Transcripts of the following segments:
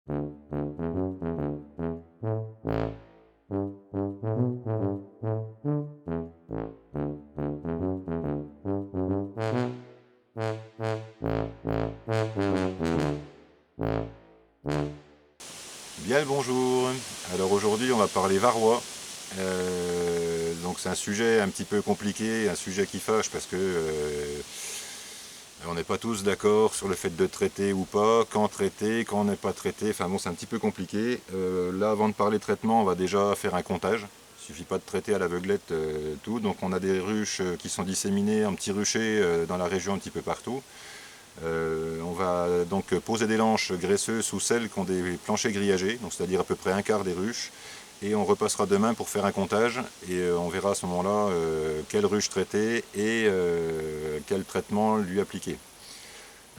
Bien le bonjour. Alors aujourd'hui on va parler varroa. Donc c'est un sujet un petit peu compliqué, un sujet qui fâche parce que on n'est pas tous d'accord sur le fait de traiter ou pas, quand traiter, quand on n'est pas traité. Enfin bon, c'est un petit peu compliqué. Là, avant de parler traitement, on va déjà faire un comptage. Il suffit pas de traiter à l'aveuglette tout. Donc on a des ruches qui sont disséminées en petits ruchers dans la région un petit peu partout. On va donc poser des lanches graisseuses sous celles qui ont des planchers grillagés, donc c'est-à-dire à peu près un quart des ruches. Et on repassera demain pour faire un comptage et on verra à ce moment-là quelle ruche traiter et quel traitement lui appliquer.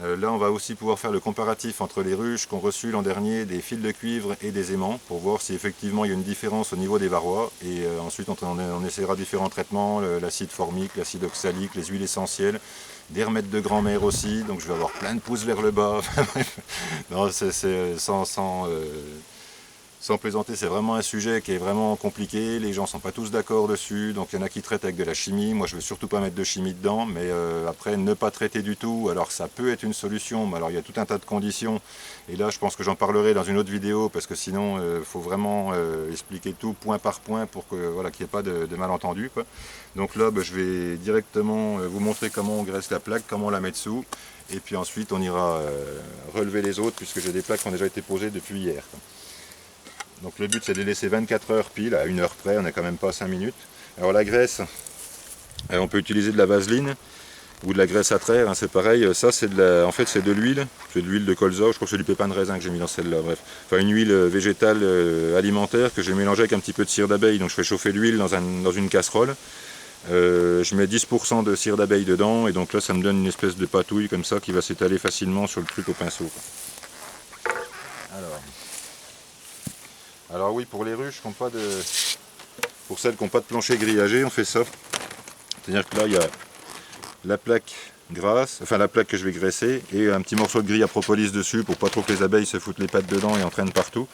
Là, on va aussi pouvoir faire le comparatif entre les ruches qu'ont reçues l'an dernier des fils de cuivre et des aimants pour voir si effectivement il y a une différence au niveau des varrois. Et ensuite, on essaiera différents traitements, l'acide formique, l'acide oxalique, les huiles essentielles, des remèdes de grand-mère aussi. Donc je vais avoir plein de pouces vers le bas. Non, c'est sans plaisanter, c'est vraiment un sujet qui est vraiment compliqué, les gens ne sont pas tous d'accord dessus, donc il y en a qui traitent avec de la chimie, moi je ne veux surtout pas mettre de chimie dedans, mais après ne pas traiter du tout, alors ça peut être une solution, mais alors il y a tout un tas de conditions, et là je pense que j'en parlerai dans une autre vidéo, parce que sinon il faut vraiment expliquer tout point par point pour que, voilà, qu'il n'y ait pas de malentendu, quoi. Donc là je vais directement vous montrer comment on graisse la plaque, comment on la met dessous, et puis ensuite on ira relever les autres, puisque j'ai des plaques qui ont déjà été posées depuis hier, quoi. Donc le but c'est de les laisser 24 heures pile, à 1 heure près, on n'est quand même pas à 5 minutes. Alors la graisse, on peut utiliser de la vaseline ou de la graisse à traire, hein, c'est pareil. Ça c'est en fait c'est de l'huile de colza, je crois que c'est du pépin de raisin que j'ai mis dans celle-là, bref. Enfin une huile végétale alimentaire que j'ai mélangée avec un petit peu de cire d'abeille. Donc je fais chauffer l'huile dans une casserole. Je mets 10% de cire d'abeille dedans et donc là ça me donne une espèce de patouille comme ça qui va s'étaler facilement sur le truc au pinceau, quoi. Alors oui, pour les ruches pour celles qui n'ont pas de plancher grillagé, on fait ça. C'est-à-dire que là, il y a la plaque grasse, enfin la plaque que je vais graisser, et un petit morceau de grille à propolis dessus pour pas trop que les abeilles se foutent les pattes dedans et en traînent partout.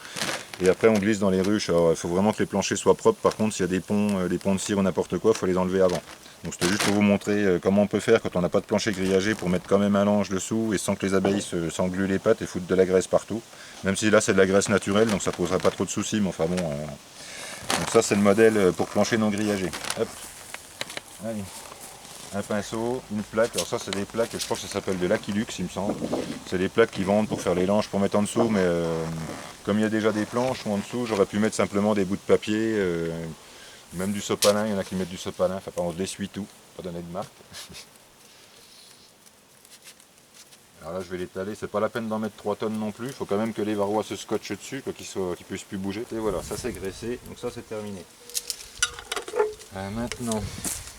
Et après, on glisse dans les ruches. Alors, il faut vraiment que les planchers soient propres. Par contre, s'il y a des ponts de cire ou n'importe quoi, il faut les enlever avant. Donc c'était juste pour vous montrer comment on peut faire quand on n'a pas de plancher grillagé pour mettre quand même un lange dessous et sans que les abeilles s'engluent les pattes et foutent de la graisse partout. Même si là c'est de la graisse naturelle, donc ça posera pas trop de soucis, mais enfin bon. Donc ça c'est le modèle pour plancher non grillagé. Hop. Allez. Un pinceau, une plaque. Alors ça c'est des plaques, je crois que ça s'appelle de l'Aquilux il me semble. C'est des plaques qui vendent pour faire les langes pour mettre en dessous, mais comme il y a déjà des planches ou en dessous, j'aurais pu mettre simplement des bouts de papier. Même du sopalin, il y en a qui mettent du sopalin, enfin on l'essuie tout, pas donner de marque. Alors là je vais l'étaler, c'est pas la peine d'en mettre 3 tonnes non plus, il faut quand même que les varrois se scotchent dessus, qu'ils ne puissent plus bouger. Et voilà, ça c'est graissé, donc ça c'est terminé. Maintenant,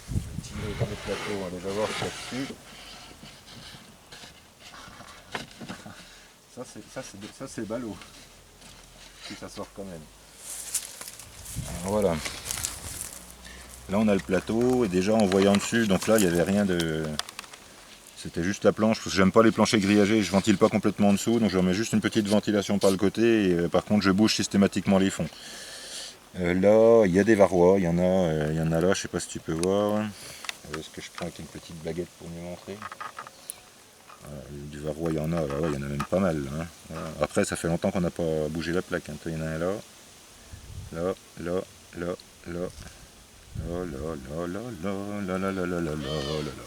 je vais tirer dans le plateau, on va déjà voir ce qu'il y a dessus. Ça c'est ballot, si ça sort quand même. Alors voilà. Là on a le plateau et déjà en voyant dessus, donc là il n'y avait rien de... C'était juste la planche, parce que j'aime pas les planchers grillagés, je ventile pas complètement en dessous, donc je remets juste une petite ventilation par le côté, et par contre je bouge systématiquement les fonds. Là il y a des varrois, il y en a là, je sais pas si tu peux voir. Est-ce que je prends avec une petite baguette pour mieux montrer? Du varrois il y en a, il y en a même pas mal. Hein. Voilà. Après ça fait longtemps qu'on n'a pas bougé la plaque, hein. Il y en a un là, là, là, là, là.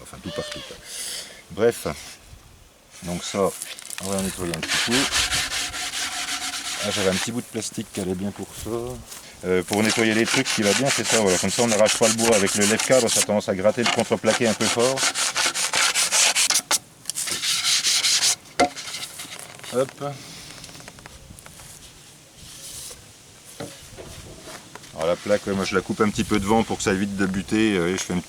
Enfin tout partout, quoi. Bref, donc ça, on va nettoyer un petit coup. Ah, j'avais un petit bout de plastique qui allait bien pour ça. Pour nettoyer les trucs, ce qui va bien, c'est ça, voilà. Comme ça on n'arrache pas le bois. Avec le lève-cadre, ça a tendance à gratter le contreplaqué un peu fort. Hop. Alors la plaque, moi je la coupe un petit peu devant pour que ça évite de buter, et je fais un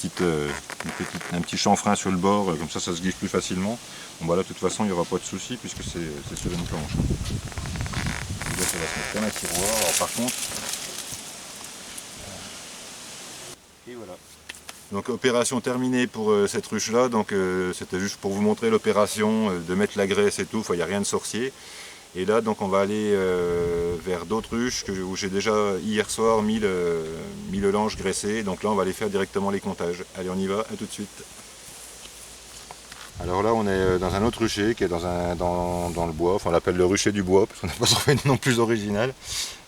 petit chanfrein sur le bord, comme ça ça se glisse plus facilement. Bon bah là de toute façon il n'y aura pas de souci puisque c'est sur une planche. Et là ça va se mettre comme un tiroir, alors par contre... Et voilà. Donc opération terminée pour cette ruche là, donc c'était juste pour vous montrer l'opération de mettre la graisse et tout, il n'y a rien de sorcier. Et là donc on va aller vers d'autres ruches où j'ai déjà hier soir mis le lange graissé. Donc là on va aller faire directement les comptages. Allez, on y va, à tout de suite. Alors là on est dans un autre rucher qui est dans le bois, enfin on l'appelle le rucher du bois parce qu'on n'a pas trouvé de nom plus original.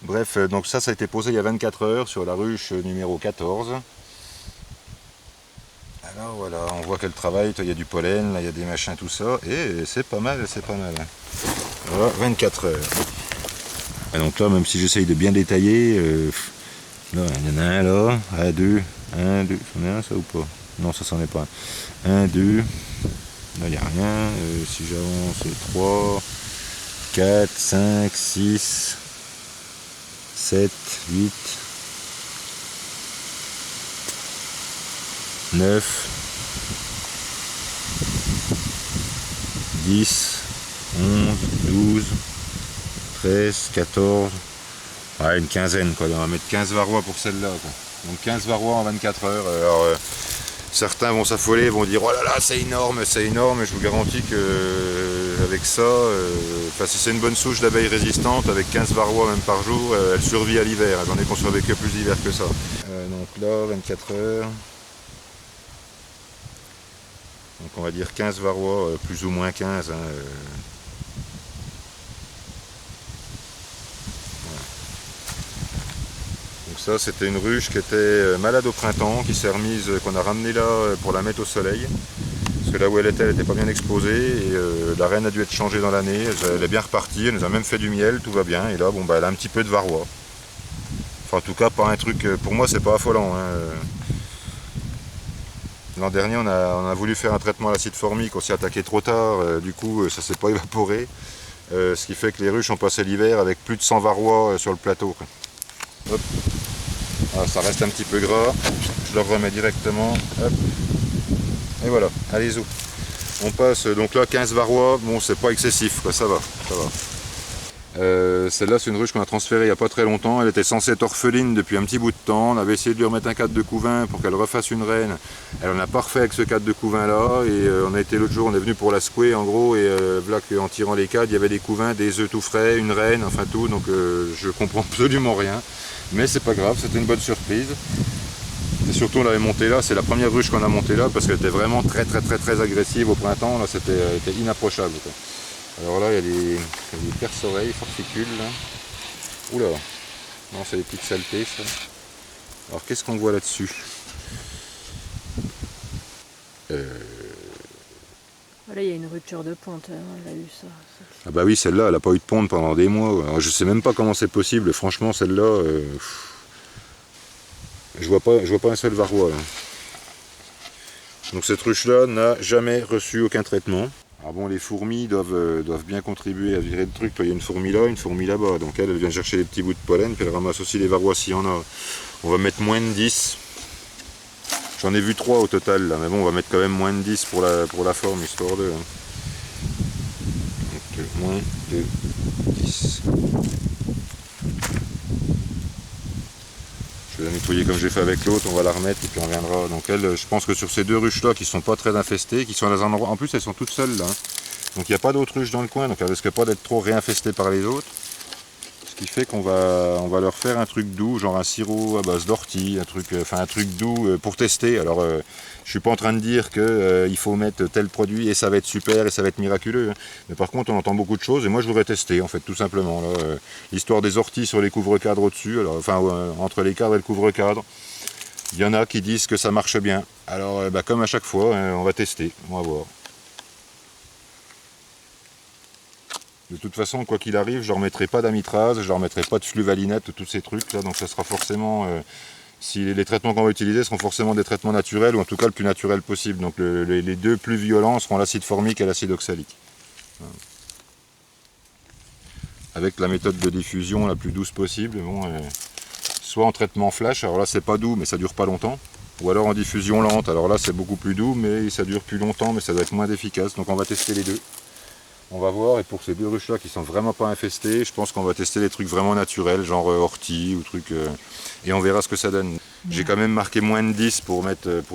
Bref, donc ça a été posé il y a 24 heures sur la ruche numéro 14. Alors voilà, on voit qu'elle travaille, il y a du pollen, là il y a des machins, tout ça, et c'est pas mal, c'est pas mal. Voilà, 24 heures. Et donc là, même si j'essaye de bien détailler, là, il y en a un là, un, deux, c'en est un ça ou pas? Non, ça c'en est pas un. 1, 2, là il n'y a rien, si j'avance, 3, 4, 5, 6, 7, 8, 9, 10, 11, 12, 13, 14, ouais, une quinzaine quoi. On va mettre 15 varrois pour celle-là. Donc 15 varrois en 24 heures. Alors, certains vont s'affoler, vont dire oh là là c'est énorme, et je vous garantis que avec ça, si c'est une bonne souche d'abeilles résistante, avec 15 varrois même par jour, elle survit à l'hiver, j'en ai qu'on survécu plus d'hiver que ça. Donc là, 24 heures. Donc on va dire 15 varrois, plus ou moins 15. Hein, voilà. Donc ça c'était une ruche qui était malade au printemps, qui s'est remise, qu'on a ramenée là pour la mettre au soleil. Parce que là où elle était pas bien exposée, et la reine a dû être changée dans l'année, elle est bien repartie, elle nous a même fait du miel, tout va bien, et là bon, elle a un petit peu de varrois. Enfin en tout cas pas un truc, pour moi c'est pas affolant. Hein. L'an dernier, on a voulu faire un traitement à l'acide formique, on s'y attaqué trop tard, du coup ça s'est pas évaporé. Ce qui fait que les ruches ont passé l'hiver avec plus de 100 varrois sur le plateau. Hop. Alors, ça reste un petit peu gras, je le remets directement. Hop. Et voilà, allez-y. On passe donc là 15 varrois, bon c'est pas excessif, quoi, ça va. Celle-là c'est une ruche qu'on a transférée il n'y a pas très longtemps, elle était censée être orpheline depuis un petit bout de temps, on avait essayé de lui remettre un cadre de couvain pour qu'elle refasse une reine, elle en a pas refait avec ce cadre de couvain là, et on a été l'autre jour, on est venu pour la secouer en gros, et voilà qu'en tirant les cadres il y avait des couvains, des œufs tout frais, une reine, enfin tout, donc je comprends absolument rien, mais c'est pas grave, c'était une bonne surprise. Et surtout on l'avait montée là, c'est la première ruche qu'on a montée là parce qu'elle était vraiment très agressive au printemps, là c'était inapprochable quoi. Alors là il y a des perce-oreilles, forticules là. Oula, non c'est des petites saletés ça. Alors qu'est-ce qu'on voit là-dessus? Voilà, il y a une rupture de ponte, hein, on a eu ça. Ah bah oui, celle-là elle n'a pas eu de ponte pendant des mois. Alors, je sais même pas comment c'est possible, franchement celle-là, je vois pas un seul varroa là. Donc cette ruche-là n'a jamais reçu aucun traitement. Alors bon, les fourmis doivent bien contribuer à virer le truc. Il y a une fourmi là, une fourmi là-bas. Donc elle vient chercher les petits bouts de pollen, puis elle ramasse aussi les varrois s'il y en a. On va mettre moins de 10. J'en ai vu 3 au total là, mais bon, on va mettre quand même moins de 10 pour la forme, histoire de. Donc moins de 10. Je vais la nettoyer comme j'ai fait avec l'autre, on va la remettre et puis on reviendra. Donc elle, je pense que sur ces deux ruches là qui sont pas très infestées, qui sont dans un endroit, en plus elles sont toutes seules là. Donc il n'y a pas d'autres ruches dans le coin, donc elles risquent pas d'être trop réinfestées par les autres. Ce qui fait qu'on va leur faire un truc doux, genre un sirop à base d'ortie, un truc doux pour tester. Alors je suis pas en train de dire qu'il faut mettre tel produit et ça va être super et ça va être miraculeux. Hein. Mais par contre on entend beaucoup de choses et moi je voudrais tester en fait tout simplement. L'histoire des orties sur les couvre-cadres au-dessus, entre les cadres et le couvre-cadre. Il y en a qui disent que ça marche bien. Alors comme à chaque fois, on va tester, on va voir. De toute façon, quoi qu'il arrive, je ne remettrai pas d'amitraz, je ne remettrai pas de fluvalinette, tous ces trucs là, donc ça sera forcément, si les traitements qu'on va utiliser seront forcément des traitements naturels, ou en tout cas le plus naturel possible. Donc les deux plus violents seront l'acide formique et l'acide oxalique. Voilà. Avec la méthode de diffusion la plus douce possible, soit en traitement flash, alors là c'est pas doux mais ça dure pas longtemps, ou alors en diffusion lente, alors là c'est beaucoup plus doux mais ça dure plus longtemps mais ça doit être moins efficace, donc on va tester les deux. On va voir, et pour ces deux ruches là qui sont vraiment pas infestées, je pense qu'on va tester des trucs vraiment naturels, genre ortie ou trucs, et on verra ce que ça donne. J'ai quand même marqué moins de 10 pour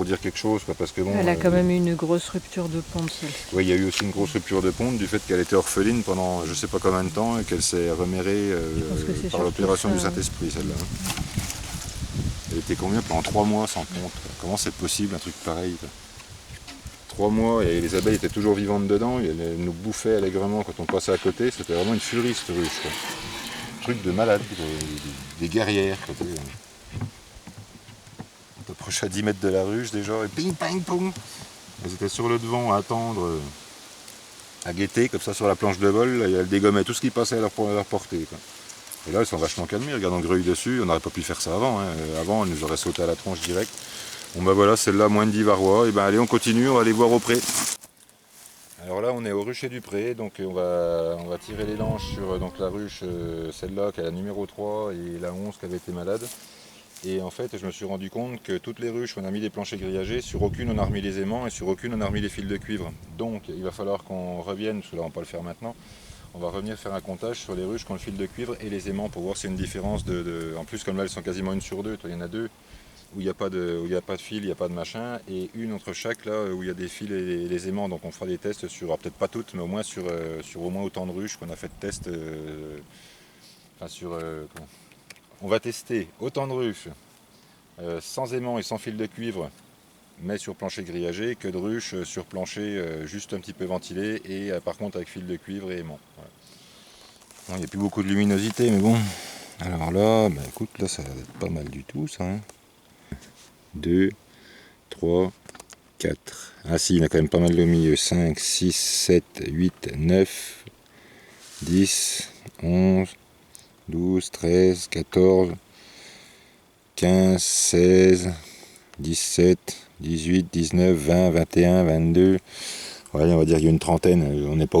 dire quelque chose, quoi, parce que bon. Elle a quand même eu une grosse rupture de ponte, celle-ci. Oui, il y a eu aussi une grosse rupture de ponte du fait qu'elle était orpheline pendant je sais pas combien de temps et qu'elle s'est remérée par l'opération du Saint-Esprit, celle-là. Elle était combien pendant 3 mois sans ponte? Comment c'est possible un truc pareil, quoi? 3 mois et les abeilles étaient toujours vivantes dedans, et elles nous bouffaient allègrement quand on passait à côté, c'était vraiment une furie cette ruche, quoi. Un truc de malade, des guerrières, quoi. On t'approchait à 10 mètres de la ruche déjà et ping ping pong. Elles étaient sur le devant à attendre, à guetter comme ça sur la planche de vol, et elles dégommaient tout ce qui passait à leur portée, quoi. Et là elles sont vachement calmées, regardent en grouille dessus, on n'aurait pas pu faire ça avant, hein. Avant elles nous auraient sauté à la tronche direct. Bon bah voilà, celle-là moins de 10 varrois, et ben allez on continue, on va aller voir au pré. Alors là on est au rucher du pré, donc on va tirer les langes sur donc la ruche, celle-là qui est la numéro 3 et la 11 qui avait été malade. Et en fait je me suis rendu compte que toutes les ruches on a mis des planchers grillagés, sur aucune on a remis les aimants et sur aucune on a remis les fils de cuivre. Donc il va falloir qu'on revienne, parce que là on va pas le faire maintenant, on va revenir faire un comptage sur les ruches qui ont le fil de cuivre et les aimants pour voir s'il y a une différence en plus comme là elles sont quasiment une sur deux, il y en a deux où il n'y a pas de fil, il n'y a pas de machin, et une entre chaque là où il y a des fils et les aimants. Donc on fera des tests sur, peut-être pas toutes, mais au moins sur au moins autant de ruches qu'on a fait de tests. On va tester autant de ruches sans aimants et sans fil de cuivre, mais sur plancher grillagé, que de ruches sur plancher juste un petit peu ventilé et par contre avec fil de cuivre et aimants. Voilà. Bon, il n'y a plus beaucoup de luminosité, mais bon. Alors là, bah écoute, là ça va être pas mal du tout ça. Hein. 2, 3, 4. Ah si, il y en a quand même pas mal au milieu. 5, 6, 7, 8, 9, 10, 11, 12, 13, 14, 15, 16, 17, 18, 19, 20, 21, 22. Ouais, on va dire qu'il y a une trentaine. On n'est pas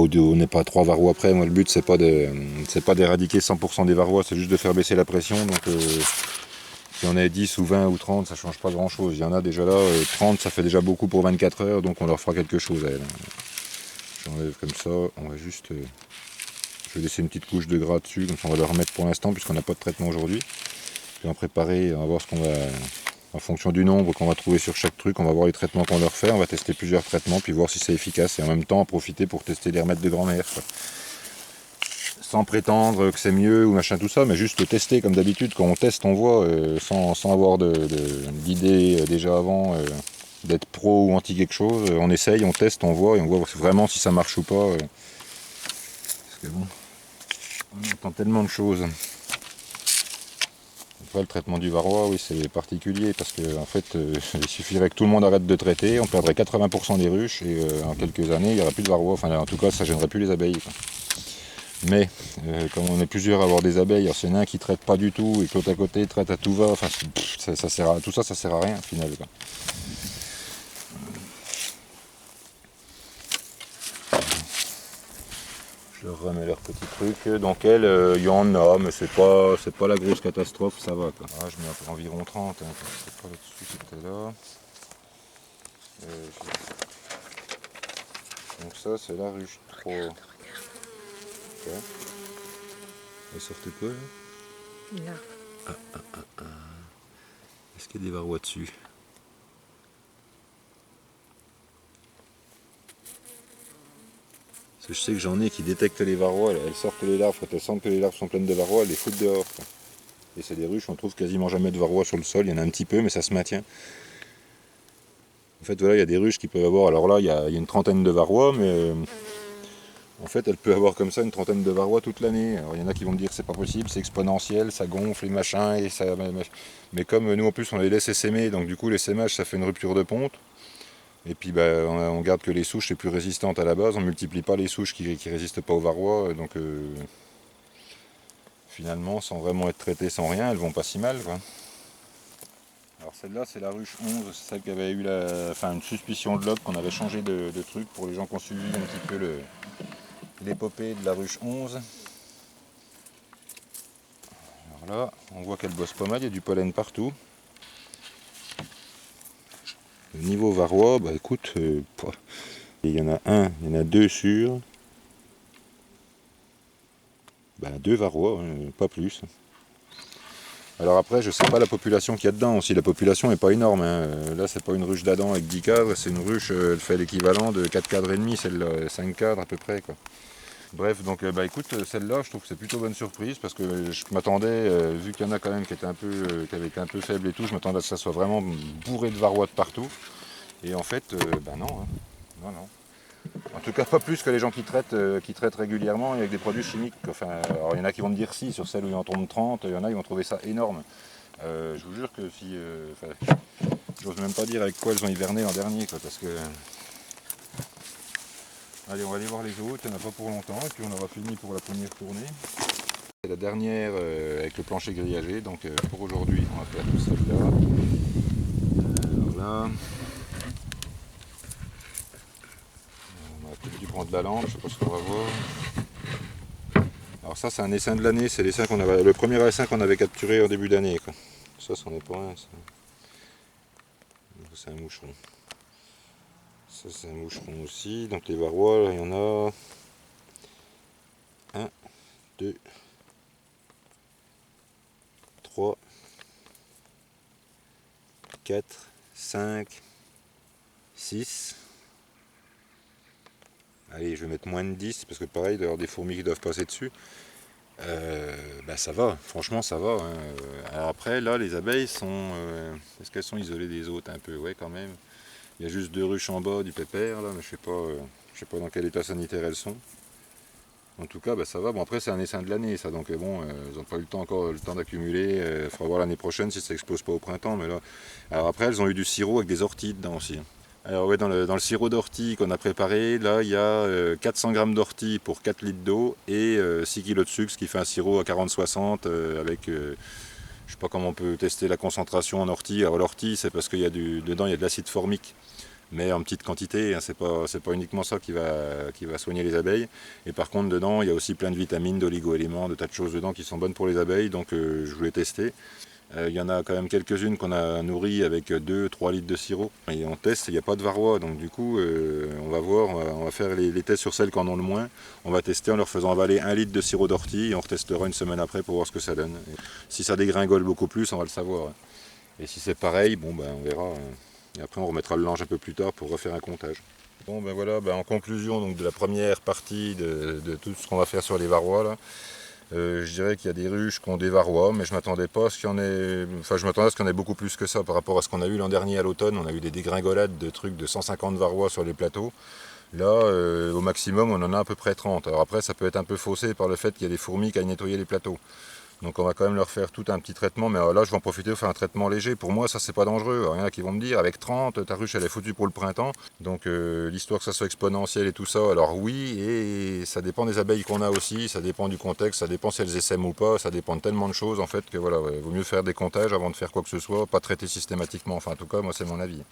à 3 varrois près. Moi, le but, c'est pas d'éradiquer 100% des varrois, c'est juste de faire baisser la pression. Donc, si on est 10 ou 20 ou 30, ça change pas grand chose. Il y en a déjà là, 30 ça fait déjà beaucoup pour 24 heures, donc on leur fera quelque chose à elles. J'enlève comme ça, on va juste... je vais laisser une petite couche de gras dessus, comme ça on va le remettre pour l'instant, puisqu'on n'a pas de traitement aujourd'hui. Puis en préparer, on va voir ce qu'on va... En fonction du nombre qu'on va trouver sur chaque truc, on va voir les traitements qu'on leur fait, on va tester plusieurs traitements, puis voir si c'est efficace, et en même temps en profiter pour tester les remèdes de grand-mère. Sans prétendre que c'est mieux ou machin tout ça, mais juste tester comme d'habitude. Quand on teste, on voit, sans avoir d'idée déjà avant d'être pro ou anti quelque chose. On essaye, on teste, on voit et on voit vraiment si ça marche ou pas. Parce que bon, on entend tellement de choses. Après, le traitement du varroa, oui, c'est particulier parce que en fait, il suffirait que tout le monde arrête de traiter, on perdrait 80% des ruches et en quelques années, il n'y aurait plus de varroa. Enfin, en tout cas, ça gênerait plus les abeilles, quoi. Mais comme on est plusieurs à avoir des abeilles, alors s'il y en a un qui ne traite pas du tout et que l'autre à côté traite à tout va, enfin, tout ça sert à rien au final, quoi. Je leur remets leur petit truc. Donc elle, il y en a, mais c'est pas la grosse catastrophe, ça va, quoi. Ah, je mets environ 30, hein, c'est pas là-dessus, c'était là. Donc ça c'est la ruche 3. Okay. Elle sortait quoi là? Là. Est-ce qu'il y a des varrois dessus? Parce que je sais que j'en ai qui détectent les varrois, elles sortent les larves, quand elles sentent que les larves sont pleines de varrois, elles les foutent dehors, quoi. Et c'est des ruches, on trouve quasiment jamais de varrois sur le sol, il y en a un petit peu mais ça se maintient. En fait voilà, il y a des ruches qui peuvent avoir, alors là il y a une trentaine de varrois, mais en fait elle peut avoir comme ça une trentaine de varrois toute l'année. Alors il y en a qui vont me dire que c'est pas possible, c'est exponentiel, ça gonfle et machin, et ça... mais comme nous en plus on les laisse essaimer, donc du coup l'essaimage ça fait une rupture de ponte. Et puis on garde que les souches les plus résistantes à la base, on ne multiplie pas les souches qui ne résistent pas aux varrois, donc finalement sans vraiment être traitées sans rien, elles vont pas si mal, quoi. Alors celle-là c'est la ruche 11, c'est celle qui avait eu une suspicion de lobe, qu'on avait changé de truc pour les gens qui ont suivi un petit peu l'épopée de la ruche 11. Alors là on voit qu'elle bosse pas mal, il y a du pollen partout. Le niveau varrois, bah écoute, il y en a il y en a deux sur... Bah, 2 varrois, pas plus. Alors après, je ne sais pas la population qu'il y a dedans aussi. La population n'est pas énorme, hein. Là, c'est pas une ruche d'Adam avec 10 cadres, c'est une ruche, elle fait l'équivalent de 4 cadres et demi, celle-là, 5 cadres à peu près, quoi. Bref, donc bah écoute, celle-là, je trouve que c'est plutôt bonne surprise parce que je m'attendais, vu qu'il y en a quand même qui étaient qui avaient été un peu faibles et tout, je m'attendais à ce que ça soit vraiment bourré de varroa de partout. Et en fait, bah non, hein. Non, non. En tout cas, pas plus que les gens qui traitent régulièrement et avec des produits chimiques. Enfin, alors, il y en a qui vont me dire si, sur celle où il en tombe 30, il y en a qui vont trouver ça énorme. Je vous jure que si. J'ose même pas dire avec quoi elles ont hiverné l'an dernier, quoi, parce que. Allez, on va aller voir les autres, il n'y en a pas pour longtemps, et puis on aura fini pour la première tournée. C'est la dernière avec le plancher grillagé, donc pour aujourd'hui, on va faire tout celle-là. Alors là. On va peut-être dû prendre la lampe, je sais pas ce qu'on va voir. Alors ça c'est un essaim de l'année, c'est l'essaim qu'on avait, le premier essaim qu'on avait capturé en début d'année. Ça c'en est pas un, ça. C'est un moucheron. Ça c'est un moucheron aussi, donc les varrois, là, il y en a 1, 2, 3, 4, 5, 6. Allez, je vais mettre moins de 10 parce que pareil, il doit y avoir des fourmis qui doivent passer dessus. Bah ça va, franchement ça va, hein. Alors après, là, les abeilles sont. Est-ce qu'elles sont isolées des autres un peu? Ouais, quand même. Il y a juste 2 ruches en bas du pépère, là, mais je sais pas dans quel état sanitaire elles sont. En tout cas, bah, ça va. Bon, après, c'est un essaim de l'année, ça, donc bon, ils n'ont pas eu encore le temps d'accumuler. Il faudra voir l'année prochaine si ça explose pas au printemps. Mais là. Alors après, elles ont eu du sirop avec des orties dedans aussi. Alors ouais, dans le sirop d'ortie qu'on a préparé, là il y a 400 g d'ortie pour 4 litres d'eau et 6 kg de sucre, ce qui fait un sirop à 40-60 avec, je sais pas comment on peut tester la concentration en ortie. Alors l'ortie c'est parce qu'il y a dedans il y a de l'acide formique, mais en petite quantité, hein, c'est pas uniquement ça qui va soigner les abeilles. Et par contre dedans il y a aussi plein de vitamines, d'oligo-éléments, de tas de choses dedans qui sont bonnes pour les abeilles, donc je voulais tester. Il y en a quand même quelques-unes qu'on a nourries avec 2-3 litres de sirop. Et on teste, il n'y a pas de varroa, donc du coup on va voir, on va faire les tests sur celles qui en ont le moins. On va tester en leur faisant avaler 1 litre de sirop d'ortie et on retestera une semaine après pour voir ce que ça donne. Et si ça dégringole beaucoup plus, on va le savoir. Et si c'est pareil, bon ben on verra. Et après on remettra le linge un peu plus tard pour refaire un comptage. Bon ben voilà, en conclusion donc, de la première partie de tout ce qu'on va faire sur les varrois là. Je dirais qu'il y a des ruches qui ont des varrois, mais je m'attendais pas à ce qu'il y en ait. Enfin, je m'attendais à ce qu'il y en ait beaucoup plus que ça par rapport à ce qu'on a eu l'an dernier à l'automne. On a eu des dégringolades de trucs de 150 varrois sur les plateaux. Là, au maximum, on en a à peu près 30. Alors après, ça peut être un peu faussé par le fait qu'il y a des fourmis qui aillent nettoyer les plateaux. Donc on va quand même leur faire tout un petit traitement, mais là je vais en profiter pour faire un traitement léger. Pour moi ça c'est pas dangereux. Alors, il y en a qui vont me dire avec 30 ta ruche elle est foutue pour le printemps. Donc l'histoire que ça soit exponentiel et tout ça, alors oui, et ça dépend des abeilles qu'on a aussi, ça dépend du contexte, ça dépend si elles essaiment ou pas, ça dépend de tellement de choses en fait que voilà, vaut mieux faire des comptages avant de faire quoi que ce soit, pas traiter systématiquement, enfin en tout cas moi c'est mon avis.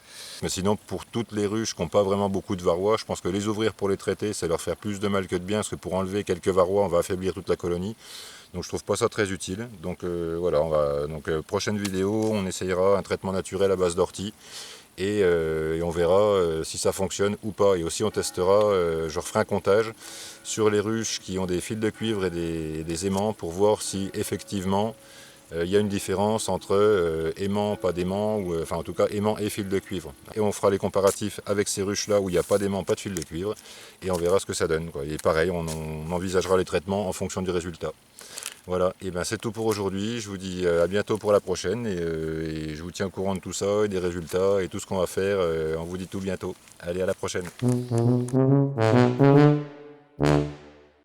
Mais sinon pour toutes les ruches qui n'ont pas vraiment beaucoup de varrois, je pense que les ouvrir pour les traiter c'est leur faire plus de mal que de bien, parce que pour enlever quelques varrois on va affaiblir toute la colonie. Donc je trouve pas ça très utile. Donc voilà, prochaine vidéo, on essayera un traitement naturel à base d'ortie et on verra si ça fonctionne ou pas. Et aussi on testera, je referai un comptage sur les ruches qui ont des fils de cuivre et des aimants pour voir si effectivement il y a une différence entre aimant, pas d'aimant, ou enfin en tout cas aimant et fil de cuivre. Et on fera les comparatifs avec ces ruches là où il n'y a pas d'aimant, pas de fil de cuivre, et on verra ce que ça donne, quoi. Et pareil, on envisagera les traitements en fonction du résultat. Voilà, et ben c'est tout pour aujourd'hui. Je vous dis à bientôt pour la prochaine et je vous tiens au courant de tout ça et des résultats et tout ce qu'on va faire. On vous dit tout bientôt. Allez, à la prochaine.